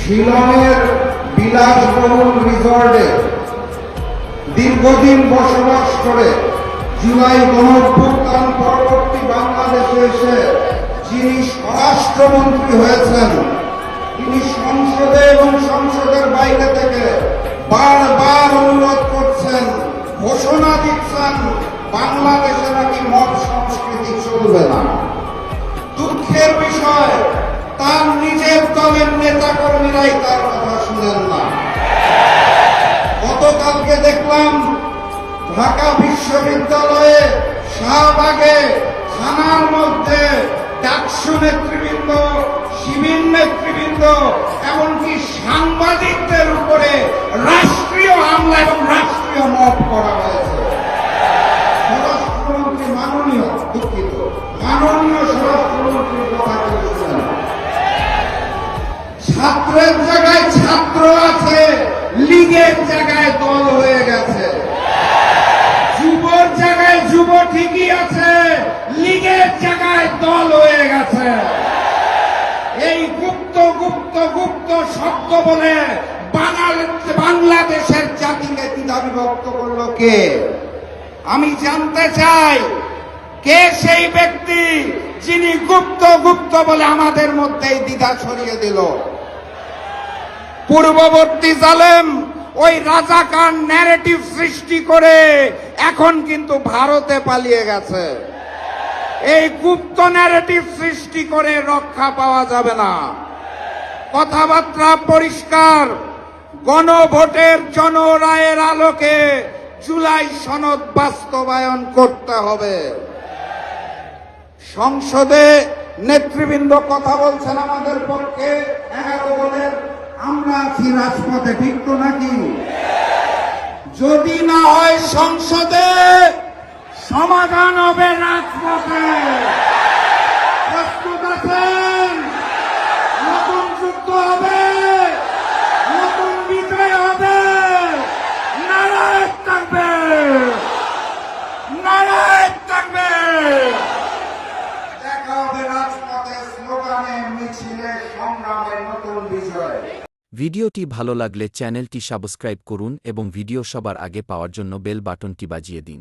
শিলংয়ের বিলাসবহুল রিসর্টে দীর্ঘদিন বসবাস করে জুলাই গণঅভ্যুত্থান পরবর্তী বাংলাদেশে এসে যিনি স্বরাষ্ট্রমন্ত্রী হয়েছেন, তিনি সংসদে এবং সংসদের বাইরে থেকে বারবার অনুরোধ করছেন, ঘোষণা দিচ্ছেন বাংলাদেশে নাকি মব সংস্কৃতি চলবে না। দুঃখের বিষয়, তার নিজের দলের নেতাকর্মীরাই তার কথা শুনেন না। গতকালকে দেখলাম ঢাকা বিশ্ববিদ্যালয়ে শাহবাগে থানার মধ্যে ডাকসু নেতৃবৃন্দ, শিবির নেতৃবৃন্দ, এমনকি সাংবাদিকদের উপরে রাষ্ট্রীয় হামলা এবং রাষ্ট্রীয় মব করা হয়েছে। স্বরাষ্ট্রমন্ত্রী মাননীয় স্বরাষ্ট্রমন্ত্রীর কথা বলেছেন, ছাত্রের জায়গায় ছাত্র আছে, লীগের জায়গায় দল হয়ে গেছে। যুবর জায়গায় যুব ঠিকই আছে, লীগের জায়গায় দল হয়ে গেছে। এই গুপ্ত গুপ্ত গুপ্ত শব্দ বলে বাংলাদেশের জাতিকে দ্বিধা বিভক্ত করলো কে? আমি জানতে চাই, কে সেই ব্যক্তি যিনি গুপ্ত গুপ্ত বলে আমাদের মধ্যেই দ্বিধা ছড়িয়ে দিল? পূর্ববর্তী জালেম ওই রাজাকার ন্যারেটিভ সৃষ্টি করে এখন কিন্তু ভারতে পালিয়ে গেছে। এই গুপ্ত ন্যারেটিভ সৃষ্টি করে রক্ষা পাওয়া যাবে না। কথাবার্তা পরিষ্কার, গণভোটের জনরায়ের আলোকে জুলাই সনদ বাস্তবায়ন করতে হবে। সংসদে নেতৃবৃন্দ কথা বলছেন আমাদের পক্ষে, 11 দলের আমরা আছি রাজপথে, ঠিক তো নাকি? যদি না হয় সংসদে, সমাধান হবে রাজপথে। প্রস্তুত আছেন? নতুন যুদ্ধ হবে, নতুন বিজয় হবে। নারায়ণ থাকবে, নারায়ণ থাকবে। দেখা হবে রাজপথে, স্লোগানে, মিছিলে, সংগ্রামে নতুন বিজয়। ভিডিওটি ভালো লাগলে চ্যানেলটি সাবস্ক্রাইব করুন এবং ভিডিও সবার আগে পাওয়ার জন্য বেল বাটনটি বাজিয়ে দিন।